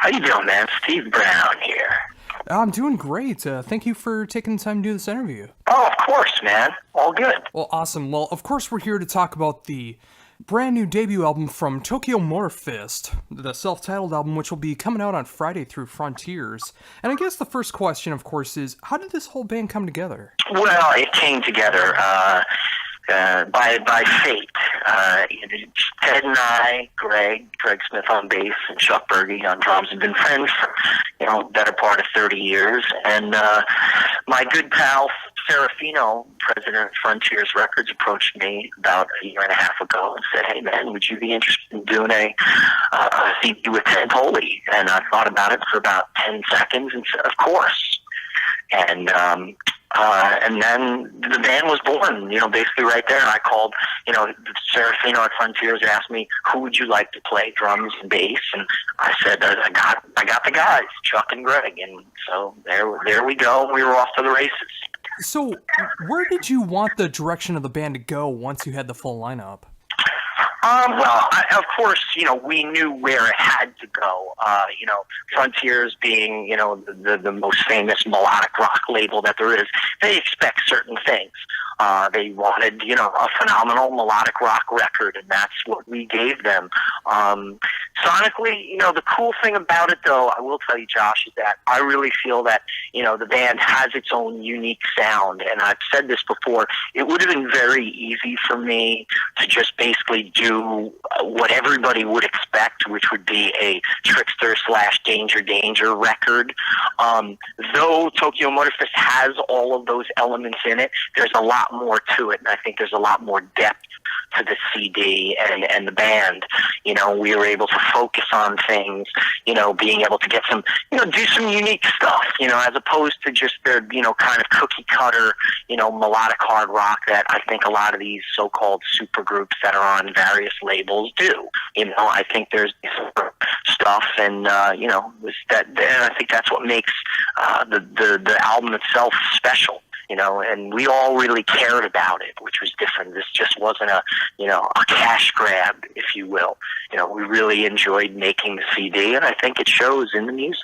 How you doing, man? Steve Brown here. I'm doing great. Thank you for taking the time to do this interview. Oh, of course, man. All good. Well, awesome. Well, of course, we're here to talk about the brand new debut album from Tokyo Motor Fist, the self-titled album, which will be coming out on Friday through Frontiers. And I guess the first question, of course, is how did this whole band come together? Well, it came together by fate. Ted and I, Greg Smith on bass, and Chuck Berge on drums have been friends for, better part of 30 years. And my good pal, Serafino, president of Frontiers Records, approached me about a year and a half ago and said, "Hey, man, would you be interested in doing a CD with Ted Poley?" And I thought about it for about 10 seconds and said, "Of course." And then the band was born, basically right there. I called, Serafino at Frontiers asked me, "Who would you like to play drums and bass?" And I said, I got the guys, Chuck and Greg. And so there we go. We were off to the races. So where did you want the direction of the band to go once you had the full lineup? Of course, we knew where it had to go. Frontiers being, the most famous melodic rock label that there is, they expect certain things. They wanted, a phenomenal melodic rock record, and that's what we gave them. Sonically, the cool thing about it, though, I will tell you, Josh, is that I really feel that, the band has its own unique sound. And I've said this before, it would have been very easy for me to just basically do what everybody would expect, which would be a Trixter / Danger record. Though Tokyo Motor Fist has all of those elements in it, there's a lot more to it, and I think there's a lot more depth to the CD and the band. We were able to focus on things, being able to get some, do some unique stuff, as opposed to just their, kind of cookie cutter, melodic hard rock that I think a lot of these so-called super groups that are on various labels do. I think there's stuff, and I think that's what makes the album itself special. And we all really cared about it, which was different. This just wasn't a cash grab, if you will. We really enjoyed making the CD, and I think it shows in the music.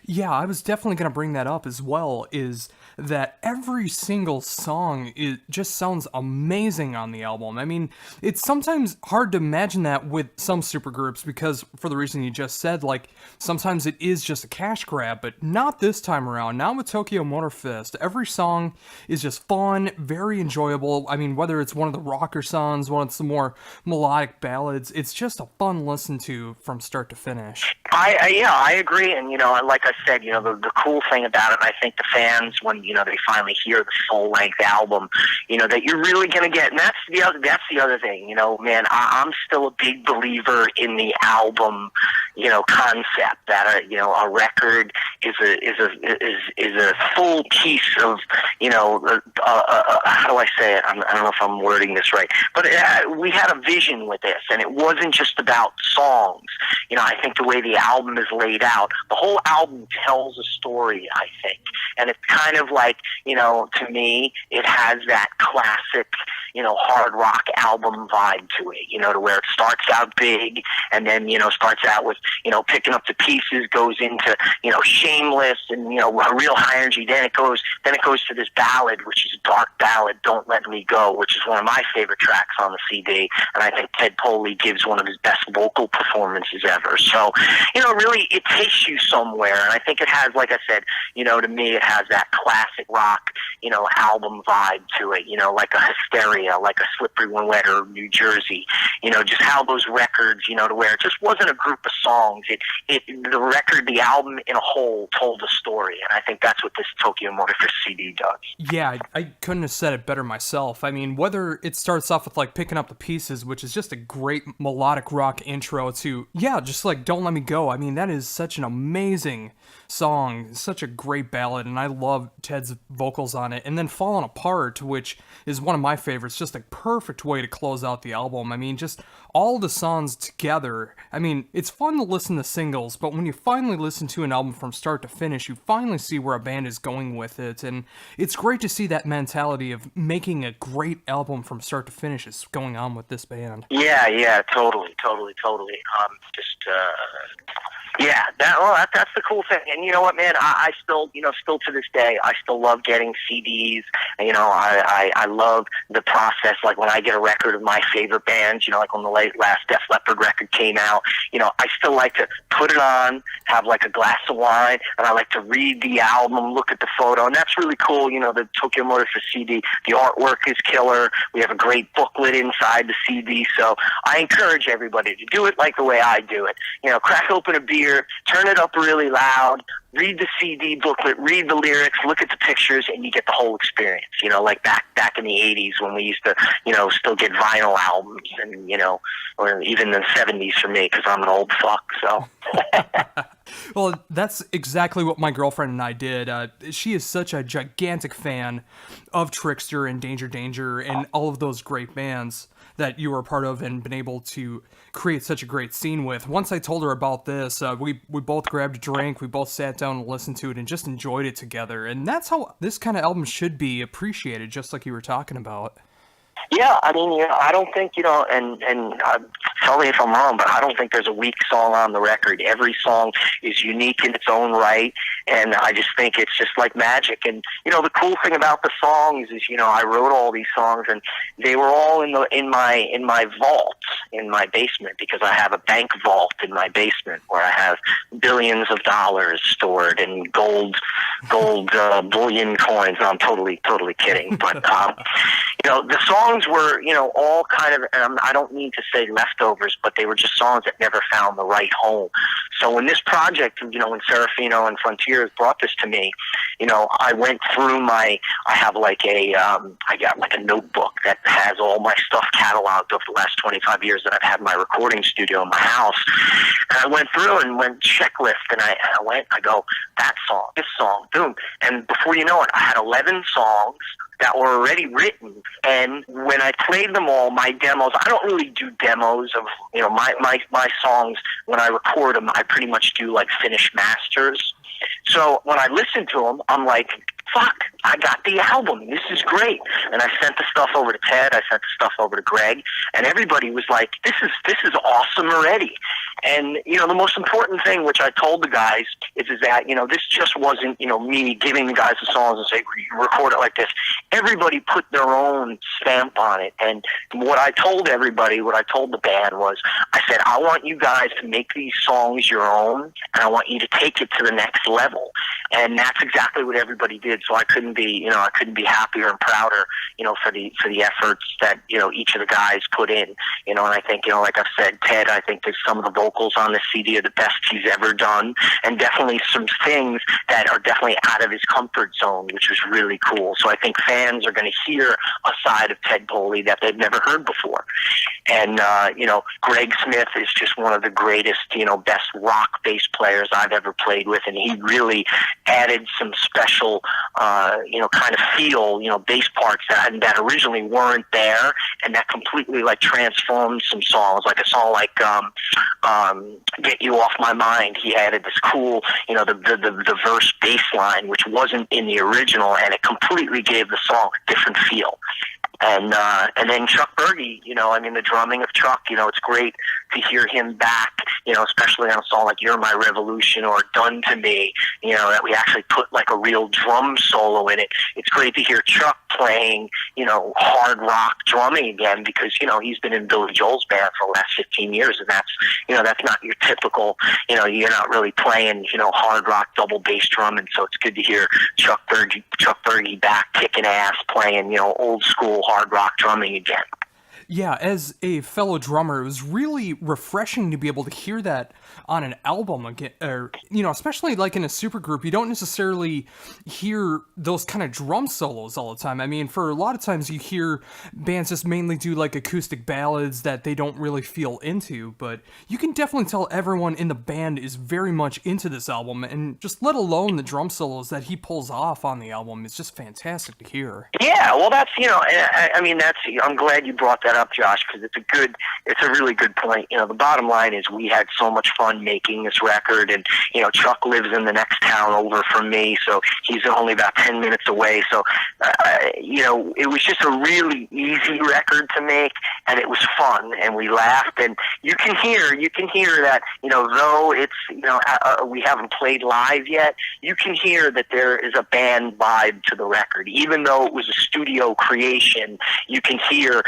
Yeah, I was definitely going to bring that up as well, is that every single song just sounds amazing on the album. I mean, it's sometimes hard to imagine that with some supergroups because, for the reason you just said, like, sometimes it is just a cash grab, but not this time around. Not with Tokyo Motor Fist. Every song is just fun, very enjoyable. I mean, whether it's one of the rocker songs, one of the more melodic ballads, it's just a fun listen to from start to finish. I agree, and like I said, the cool thing about it, and I think the fans, when they finally hear the full length album, that you're really gonna get, and that's the other thing, man. I'm still a big believer in the album, concept that a record is a full piece of, how do I say it? I don't know if I'm wording this right, but we had a vision with this, and it wasn't just about songs. I think the way the album is laid out, the whole album tells a story, I think. And it's kind of like, to me, it has that classic, hard rock album vibe to it, to where it starts out big and then, starts out with, picking up the pieces, goes into, Shameless and, a real high energy. Then it goes to this ballad, which is a dark ballad, Don't Let Me Go, which is one of my favorite tracks on the CD. And I think Ted Poley gives one of his best vocal performances ever. So, really, it takes you somewhere. And I think it has, like I said, to me, it has that classic rock, album vibe to it, like a Hysteria, like a Slippery When Wet or New Jersey, just how those records, to where it just wasn't a group of songs. The record, the album in a whole told a story. And I think that's what this Tokyo Motor Fist CD does. Yeah, I couldn't have said it better myself. I mean, whether it starts off with, like, Picking Up the Pieces, which is just a great melodic rock intro to, just like Don't Let Me Go. I mean, that is such an amazing song, such a great ballad, and I love Ted's vocals on on it, and then Falling Apart, which is one of my favorites, just a perfect way to close out the album. I mean, just all the songs together. I mean, it's fun to listen to singles, but when you finally listen to an album from start to finish, you finally see where a band is going with it, and it's great to see that mentality of making a great album from start to finish is going on with this band. Yeah, totally. That's the cool thing. And you know what, man, I still, still to this day, I still love getting CDs. And, I love the process. Like when I get a record of my favorite bands, like when the last Def Leppard record came out, I still like to put it on, have like a glass of wine, and I like to read the album, look at the photo, and that's really cool. The Tokyo Motor for CD, the artwork is killer. We have a great booklet inside the CD, so I encourage everybody to do it like the way I do it. Crack open a beer, turn it up really loud, read the CD booklet, read the lyrics, look at the pictures, and you get the whole experience. Like back in the 80s when we used to, still get vinyl albums, and, or even the 70s for me, because I'm an old fuck, so. Well, that's exactly what my girlfriend and I did. She is such a gigantic fan of Trixter and Danger Danger and all of those great bands that you were a part of and been able to create such a great scene with. Once I told her about this, we both grabbed a drink, we both sat down and listened to it and just enjoyed it together. And that's how this kind of album should be appreciated, just like you were talking about. Yeah, I mean, I don't think, and tell me if I'm wrong, but I don't think there's a weak song on the record. Every song is unique in its own right, and I just think it's just like magic. And, the cool thing about the songs is, I wrote all these songs, and they were all in my vault in my basement, because I have a bank vault in my basement where I have billions of dollars stored in gold bullion coins. No, I'm totally kidding, but the songs were, all kind of, and I don't mean to say leftovers, but they were just songs that never found the right home. So when this project, when Serafino and Frontiers brought this to me, I went through I have like I got like a notebook that has all my stuff cataloged over the last 25 years that I've had in my recording studio in my house. And I went through and went checklist, and I go, that song, this song, boom. And before you know it, I had 11 songs that were already written, and when I played them all, my demos, I don't really do demos of, my songs. When I record them, I pretty much do like finished masters. So when I listen to them, I'm like, fuck, I got the album. This is great. And I sent the stuff over to Ted. I sent the stuff over to Greg, and everybody was like, this is awesome already. And, the most important thing, which I told the guys, is that, this just wasn't, me giving the guys the songs and say, record it like this. Everybody put their own stamp on it. And what I told everybody, what I told the band was, I said, I want you guys to make these songs your own, and I want you to take it to the next level. And that's exactly what everybody did. So I couldn't be happier and prouder, for the efforts that, each of the guys put in, and I think, like I've said, Ted, I think there's some of the vocals on the CD are the best he's ever done, and definitely some things that are definitely out of his comfort zone, which was really cool. So I think fans are going to hear a side of Ted Poley that they've never heard before. And, Greg Smith is just one of the greatest, best rock bass players I've ever played with, and he really added some special, kind of feel, bass parts that originally weren't there, and that completely like transformed some songs. Like a song like "Get You Off My Mind," he added this cool, the verse bass line, which wasn't in the original, and it completely gave the song a different feel. And then Chuck Berge, the drumming of Chuck, it's great to hear him back, especially on a song like "You're My Revolution" or "Done to Me," that we actually put like a real drum solo in it. It's great to hear Chuck playing, hard rock drumming again, because, he's been in Billy Joel's band for the last 15 years, and that's not your typical, you're not really playing, hard rock double bass drumming, so it's good to hear Chuck Berge back kicking ass playing, old school hard rock drumming again. Yeah, as a fellow drummer, it was really refreshing to be able to hear that on an album again, or, you know, especially like in a supergroup, you don't necessarily hear those kind of drum solos all the time. I mean, for a lot of times you hear bands just mainly do like acoustic ballads that they don't really feel into, but you can definitely tell everyone in the band is very much into this album, and just let alone the drum solos that he pulls off on the album is just fantastic to hear. Yeah, well, that's, you know, I mean, that's, I'm glad you brought that up, Josh, because it's a really good point. You know, the bottom line is we had so much fun making this record, and, you know, Chuck lives in the next town over from me, so he's only about 10 minutes away, so, you know, it was just a really easy record to make, and it was fun, and we laughed, and you can hear that, you know, though it's, you know, we haven't played live yet, you can hear that there is a band vibe to the record. Even though it was a studio creation, you can hear,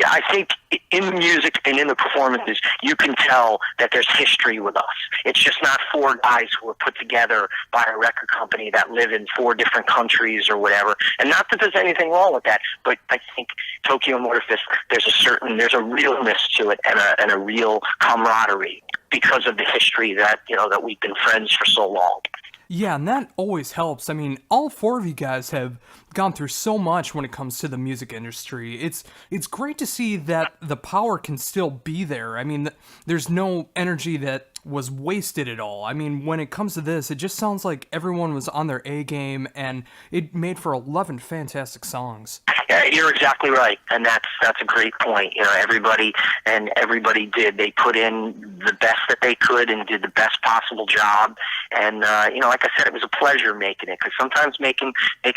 I think in the music and in the performances, you can tell that there's history with us. It's just not four guys who were put together by a record company that live in 4 different countries or whatever. And not that there's anything wrong with that, but I think Tokyo Motor Fist, there's a realness to it, and a real camaraderie because of the history that, you know, that we've been friends for so long. Yeah, and that always helps. I mean, all 4 of you guys have gone through so much when it comes to the music industry. It's great to see that the power can still be there. I mean, there's no energy that was wasted at all. I mean, when it comes to this, it just sounds like everyone was on their A game, and it made for 11 fantastic songs. Yeah, you're exactly right, and that's a great point. You know, everybody did. They put in the best that they could and did the best possible job. And you know, like I said, it was a pleasure making it, because sometimes making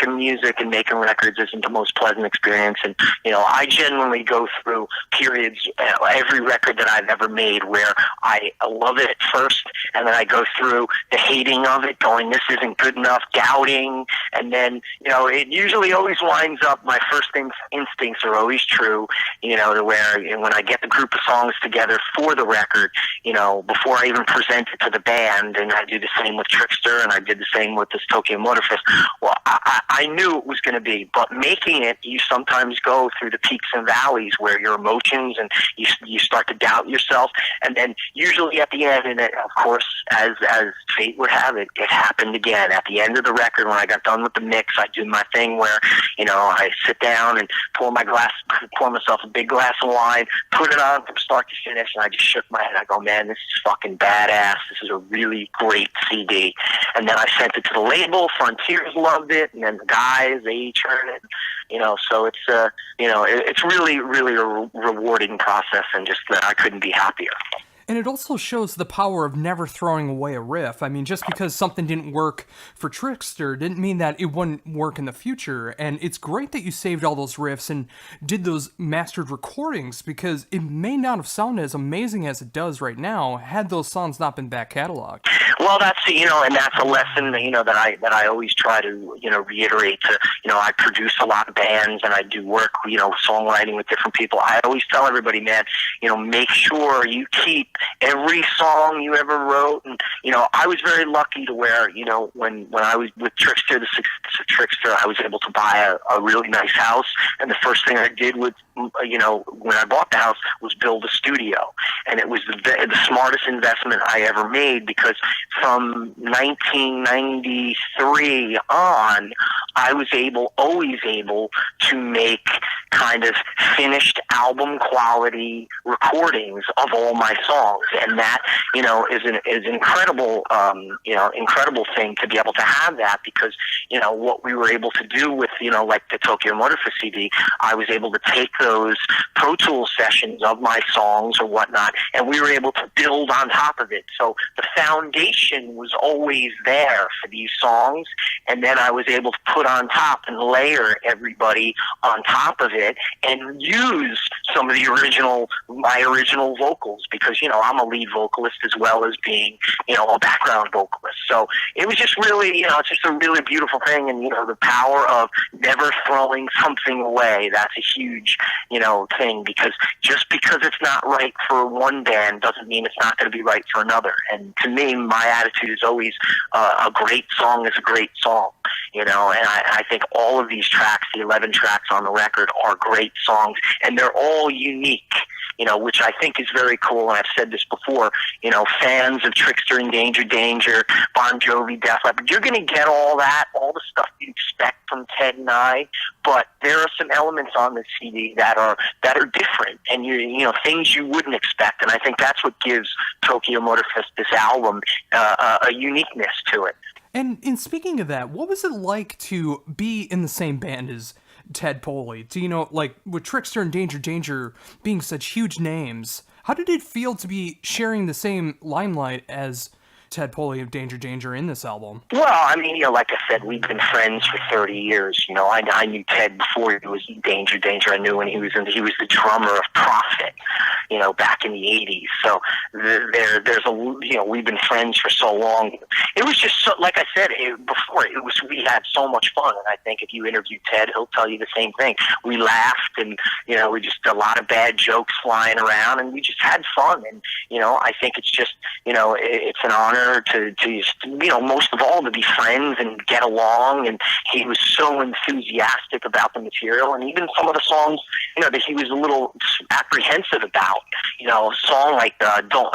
music and making records isn't the most pleasant experience. And you know, I genuinely go through periods, every record that I've ever made, where I love it at first, and then I go through the hating of it, going, this isn't good enough, doubting, and then, you know, it usually always winds up, my first instincts are always true, you know, to where, you know, when I get the group of songs together for the record, you know, before I even present it to the band, and I do the same with Trixter, and I did the same with this Tokyo Motor Fist, well, I knew it was going to be, but making it, you sometimes go through the peaks and valleys where your emotions, and you start to doubt yourself, and then usually at the end, and it, of course, as fate would have it, it happened again. At the end of the record, when I got done with the mix, I do my thing where, you know, I sit down and pour myself a big glass of wine, put it on from start to finish, and I just shook my head. I go, man, this is fucking badass. This is a really great CD. And then I sent it to the label. Frontiers loved it, and then the guys, they each heard it. You know, so it's you know, it's really, really a rewarding process, and just that I couldn't be happier. And it also shows the power of never throwing away a riff. I mean, just because something didn't work for Trixter didn't mean that it wouldn't work in the future. And it's great that you saved all those riffs and did those mastered recordings, because it may not have sounded as amazing as it does right now had those songs not been back cataloged. Well, that's, you know, and that's a lesson, you know, that I always try to, you know, reiterate to, you know, I produce a lot of bands and I do work, you know, songwriting with different people. I always tell everybody, man, you know, make sure you keep every song you ever wrote. And, you know, I was very lucky to where, you know, when I was with Trixter, the success of Trixter, I was able to buy a really nice house. And the first thing I did with, you know, when I bought the house was build a studio. And it was the smartest investment I ever made, because from 1993 on, I was always able to make kind of finished album quality recordings of all my songs. And that, you know, is incredible, you know, incredible thing to be able to have that, because, you know, what we were able to do with, you know, like the Tokyo Motor Fist CD, I was able to take those Pro Tools sessions of my songs or whatnot, and we were able to build on top of it. So the foundation was always there for these songs, and then I was able to put on top and layer everybody on top of it and use some of my original vocals, because, you know, I'm a lead vocalist as well as being, you know, a background vocalist. So it was just really, you know, it's just a really beautiful thing. And, you know, the power of never throwing something away, that's a huge, you know, thing, because just because it's not right for one band doesn't mean it's not going to be right for another. And to me, my attitude is always a great song is a great song, you know, and I think all of these tracks, the 11 tracks on the record, are are great songs, and they're all unique, which I think is very cool. And I've said this before, fans of Trixter and Danger, Bon Jovi, Def Leppard, you're going to get all that, all the stuff you expect from Ted and I, but there are some elements on this CD that are different, and things you wouldn't expect. And I think that's what gives Tokyo Motor Fest, this album, a uniqueness to it. And in speaking of that, what was it like to be in the same band as Ted Poley? Like with Trixter and Danger being such huge names, how did it feel to be sharing the same limelight as Ted Poley of Danger in this album? Well, I mean, like I said, we've been friends for 30 years. I knew Ted before he was Danger. I knew when he was the drummer of Prophet, back in the 80s. So we've been friends for so long. It was just so, like I said before, we had so much fun. And I think if you interview Ted, he'll tell you the same thing. We laughed, and we just a lot of bad jokes flying around, and we just had fun. And I think it's just it's an honor to most of all to be friends and get along. And he was so enthusiastic about the material, and even some of the songs that he was a little apprehensive about. A song like "Don't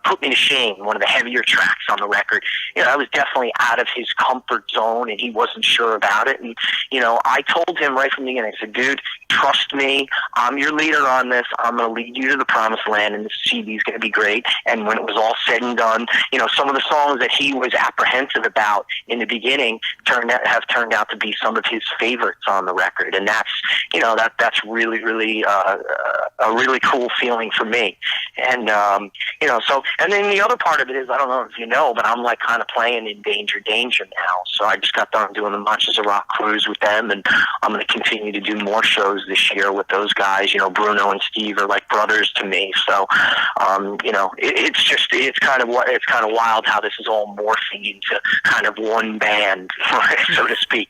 Put Me to Shame," one of the heavier tracks on the record. That was definitely out of his comfort zone, and he wasn't sure about it. And I told him right from the beginning, I said, "Dude, trust me. I'm your leader on this. I'm going to lead you to the promised land, and this CD is going to be great." And when it was all said and done, some of the songs that he was apprehensive about in the beginning have turned out to be some of his favorites on the record, and that's really, really a really cool feeling for me. And and then the other part of it is, I don't know if you know, but I'm like kind of playing in Danger now. So I just got done doing the Monsters of Rock cruise with them, and I'm going to continue to do more shows this year with those guys. Bruno and Steve are like brothers to me. So it's kind of wild how this is all morphing into kind of one band, so to speak.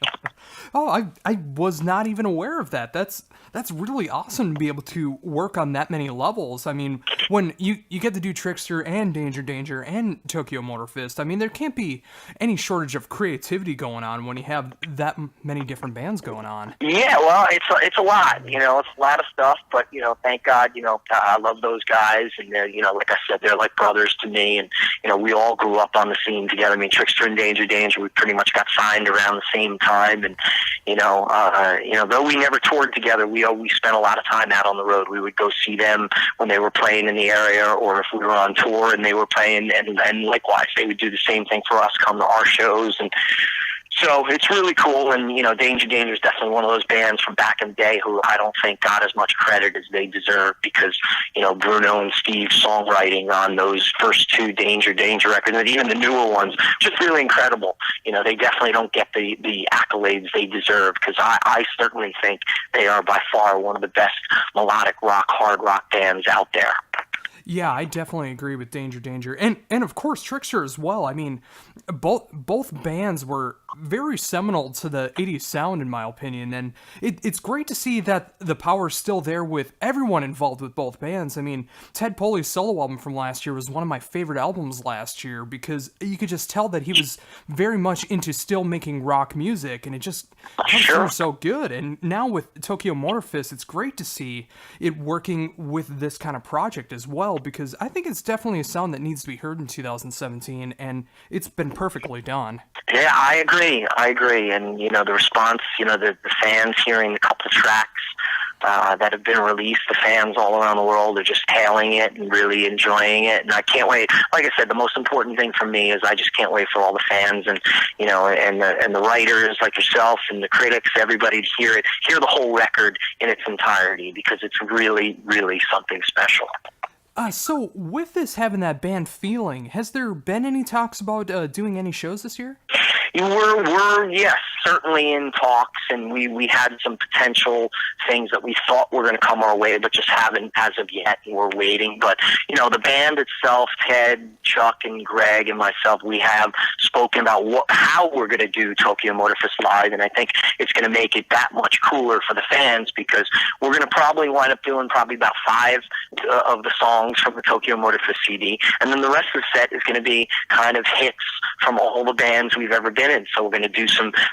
Oh, I was not even aware of that. That's really awesome to be able to work on that many levels. I mean, when you get to do Trixter and Danger and Tokyo Motor Fist, I mean, there can't be any shortage of creativity going on when you have that many different bands going on. Yeah, well, it's a lot. It's a lot of stuff, but thank God, I love those guys, and they're, like I said, they're like brothers to me, and we all grew up on the scene together. I mean, Trixter and Danger, we pretty much got signed around the same time, and though we never toured together, we spent a lot of time out on the road. We would go see them when they were playing in the area, or if we were on tour and they were playing, and likewise, they would do the same thing for us, come to our shows. And so it's really cool. And, Danger is definitely one of those bands from back in the day who I don't think got as much credit as they deserve, because, Bruno and Steve's songwriting on those first two Danger records, and even the newer ones, just really incredible. They definitely don't get the accolades they deserve, because I certainly think they are by far one of the best melodic rock, hard rock bands out there. Yeah, I definitely agree with Danger, and of course Trixter as well. I mean, both bands were very seminal to the 80s sound, in my opinion, and it's great to see that the power's still there with everyone involved with both bands. I mean, Ted Poley's solo album from last year was one of my favorite albums last year, because you could just tell that he was very much into still making rock music, and it just comes through so good. And now with Tokyo Motor Fist, it's great to see it working with this kind of project as well, because I think it's definitely a sound that needs to be heard in 2017, and it's been perfectly done. Yeah, I agree. And, the response, the fans hearing the couple tracks that have been released, the fans all around the world are just hailing it and really enjoying it. And I can't wait. Like I said, the most important thing for me is I just can't wait for all the fans and, and the writers like yourself and the critics, everybody to hear the whole record in its entirety, because it's really, really something special. So with this having that band feeling, has there been any talks about doing any shows this year? We're yes, certainly in talks, and we had some potential things that we thought were going to come our way, but just haven't as of yet, and we're waiting. But, the band itself, Ted, Chuck, and Greg, and myself, we have spoken about how we're going to do Tokyo Motor Fest Live, and I think it's going to make it that much cooler for the fans, because we're going to probably wind up doing probably about 5 of the songs from the Tokyo Motor Fest CD, and then the rest of the set is going to be kind of hits from all the bands we've ever been in. So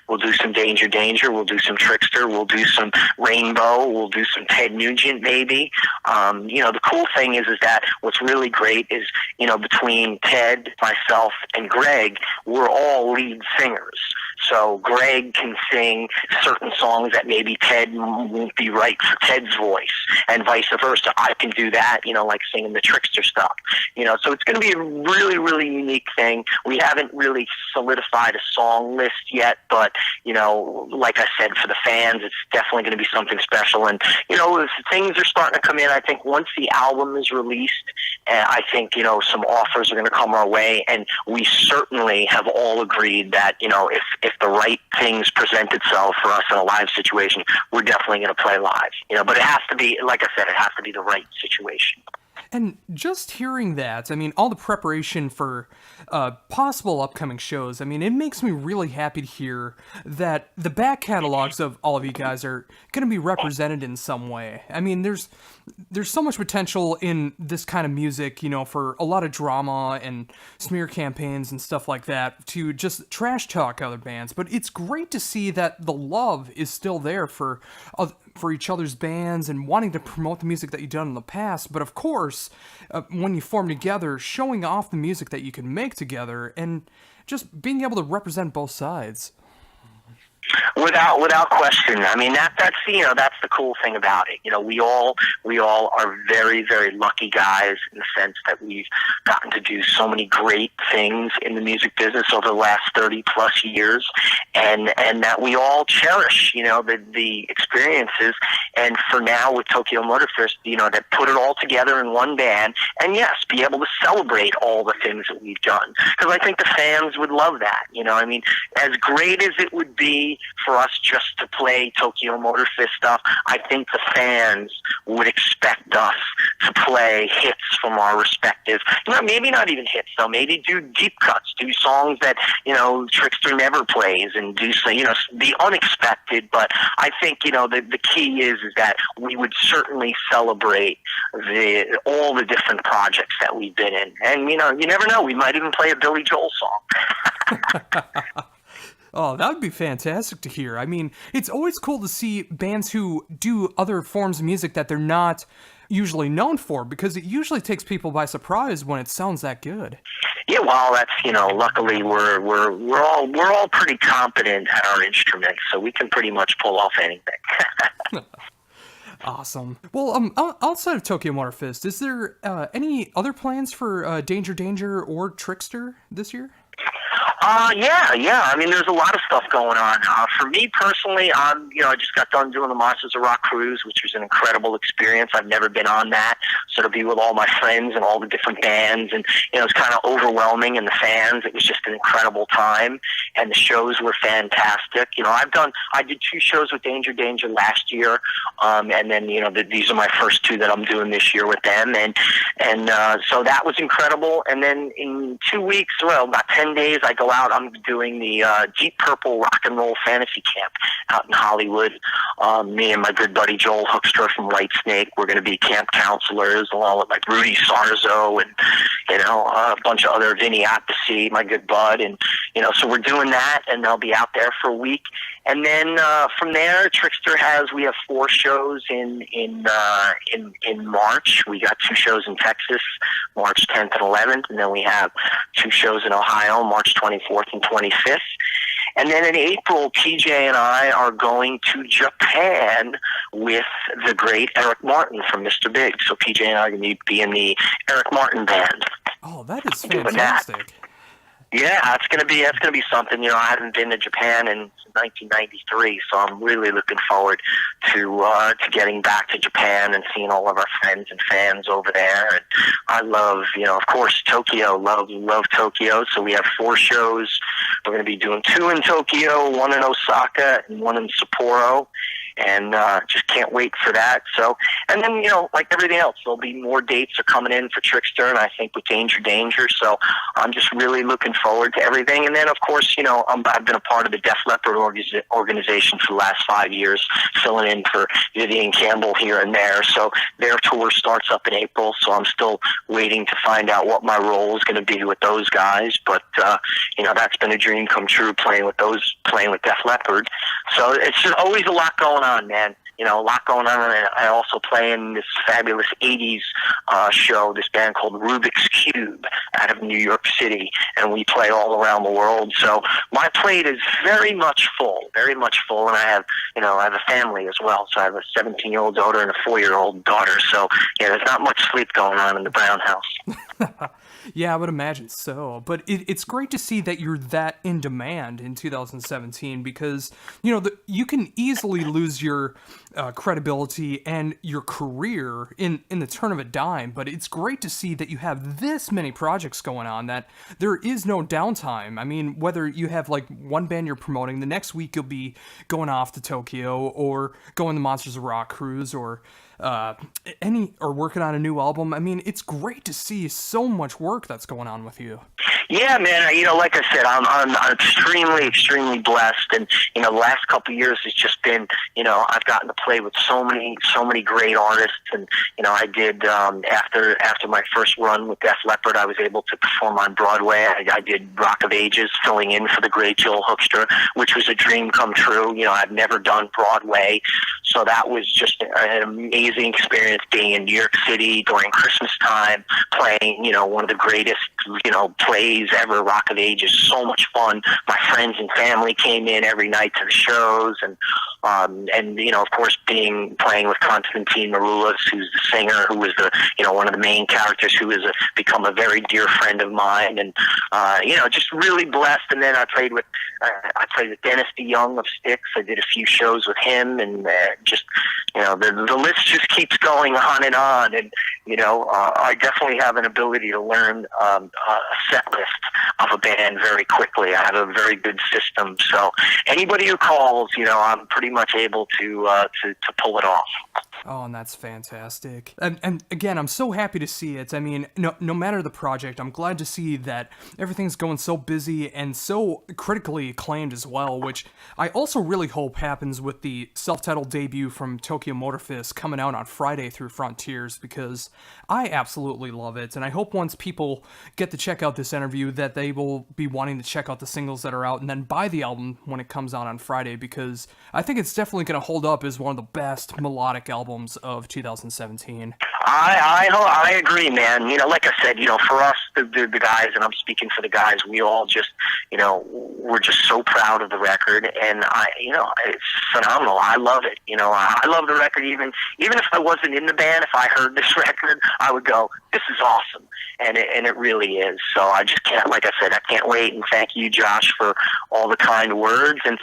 we'll do some Danger Danger, we'll do some Trixter, we'll do some Rainbow, we'll do some Ted Nugent maybe. The cool thing is that what's really great is, between Ted, myself, and Greg, we're all lead singers. So Greg can sing certain songs that maybe Ted won't be right for Ted's voice, and vice versa. I can do that, like singing the Trixter stuff. So it's going to be a really, really unique thing. We haven't really solidified a song list yet, but, like I said, for the fans, it's definitely going to be something special. And, things are starting to come in. I think once the album is released, I think, some offers are going to come our way, and we certainly have all agreed that, if the right things present itself for us in a live situation, we're definitely going to play live. But it has to be, like I said, it has to be the right situation. And just hearing that, all the preparation for possible upcoming shows, it makes me really happy to hear that the back catalogs of all of you guys are going to be represented in some way. There's so much potential in this kind of music, for a lot of drama and smear campaigns and stuff like that to just trash talk other bands. But it's great to see that the love is still there for each other's bands and wanting to promote the music that you've done in the past. But of course, when you form together, showing off the music that you can make together and just being able to represent both sides. Without question. That's the cool thing about it. We all are very, very lucky guys in the sense that we've gotten to do so many great things in the music business over the last 30 plus years, and that we all cherish, the experiences. And for now with Tokyo Motor Fest, to put it all together in one band, and yes, be able to celebrate all the things that we've done, because I think the fans would love that. As great as it would be for us just to play Tokyo Motor Fest stuff, I think the fans would expect us to play hits from our respective, maybe not even hits though, maybe do deep cuts, do songs that, Trixter never plays, and do the unexpected. But I think, the key is that we would certainly celebrate all the different projects that we've been in. And, you never know, we might even play a Billy Joel song. Oh, that would be fantastic to hear. It's always cool to see bands who do other forms of music that they're not usually known for, because it usually takes people by surprise when it sounds that good. Yeah, well, that's, luckily we're all pretty competent at our instruments, so we can pretty much pull off anything. Awesome. Well, outside of Tokyo Motor Fest, is there any other plans for Danger Danger or Trixter this year? Yeah. There's a lot of stuff going on. For me personally, I just got done doing the Monsters of Rock cruise, which was an incredible experience. I've never been on that. So to be with all my friends and all the different bands, and, it's kind of overwhelming, and the fans, it was just an incredible time. And the shows were fantastic. I did 2 shows with Danger Danger last year. And then, these are my first 2 that I'm doing this year with them. And so that was incredible. And then in 2 weeks, about 10 days, I go out. I'm doing the Deep Purple Rock and Roll Fantasy Camp out in Hollywood. Me and my good buddy Joel Hoekstra from Whitesnake, we're going to be camp counselors, along with Rudy Sarzo and a bunch of other Vinny Appice, my good bud, and so we're doing that, and they'll be out there for a week. And then from there, we have 4 shows in March. We got 2 shows in Texas, March 10th and 11th, and then we have 2 shows in Ohio, March 24th and 25th. And then in April, PJ and I are going to Japan with the great Eric Martin from Mr. Big. So PJ and I are going to be in the Eric Martin band. Oh, that is fantastic. Yeah, it's gonna be something. I haven't been to Japan in 1993, so I'm really looking forward to getting back to Japan and seeing all of our friends and fans over there. And I love, of course, Tokyo. Love Tokyo. So we have 4 shows. We're going to be doing 2 in Tokyo, 1 in Osaka, and 1 in Sapporo. and just can't wait for that. So, and then, like everything else, there'll be more dates are coming in for Trixter, and I think with Danger. So I'm just really looking forward to everything. And then, of course, I've been a part of the Def Leppard organization for the last 5 years, filling in for Vivian Campbell here and there. So their tour starts up in April, so I'm still waiting to find out what my role is going to be with those guys. But, that's been a dream come true, playing with Def Leppard. So it's just always a lot going on, man. A lot going on. And I also play in this fabulous 80s show, this band called Rubik's Cube out of New York City, and we play all around the world. So my plate is very much full, and I have a family as well. So I have a 17-year-old daughter and a 4-year-old daughter. So, there's not much sleep going on in the Brown house. Yeah, I would imagine so. But it's great to see that you're that in demand in 2017 because, you can easily lose your credibility and your career in the turn of a dime. But it's great to see that you have this many projects going on, that there is no downtime. I mean, whether you have like one band you're promoting, the next week you'll be going off to Tokyo or going the Monsters of Rock cruise or working on a new album. I mean, it's great to see so much work that's going on with you. Yeah, man. Like I said, I'm extremely, extremely blessed, and the last couple of years has just been, I've gotten to play with so many great artists, and I did after my first run with Def Leppard, I was able to perform on Broadway. I did Rock of Ages, filling in for the great Joel Hoekstra, which was a dream come true. I've never done Broadway, so that was just an amazing experience being in New York City during Christmas time, playing, one of the greatest, plays ever, Rock of Ages. So much fun. My friends and family came in every night to the shows, and of course, playing with Konstantin Maroulis, who's the singer, who was one of the main characters, who has become a very dear friend of mine, and just really blessed. And then I played with Dennis DeYoung of Styx. I did a few shows with him, and the list just keeps going on and on. And I definitely have an ability to learn a set list of a band very quickly. I have a very good system, so anybody who calls, I'm pretty much able to pull it off. Oh, and that's fantastic. And again, I'm so happy to see it. I mean, no matter the project, I'm glad to see that everything's going so busy and so critically acclaimed as well, which I also really hope happens with the self-titled debut from Tokyo Motor Fist coming out on Friday through Frontiers, because I absolutely love it. And I hope once people get to check out this interview that they will be wanting to check out the singles that are out and then buy the album when it comes out on Friday, because I think it's definitely going to hold up as one of the best melodic albums of 2017. I agree, man. Like I said, for us, the guys, and I'm speaking for the guys, we all just, we're just so proud of the record, and it's phenomenal. I love it. I love the record. Even if I wasn't in the band, if I heard this record, I would go, this is awesome. And it really is. So I just can't, like I said, I can't wait. And thank you, Josh, for all the kind words. And,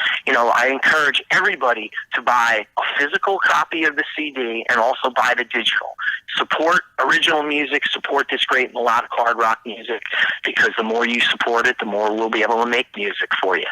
I encourage everybody to buy a physical copy of the CD and also buy the digital. Support original music, support this great melodic hard rock music, because the more you support it, the more we'll be able to make music for you.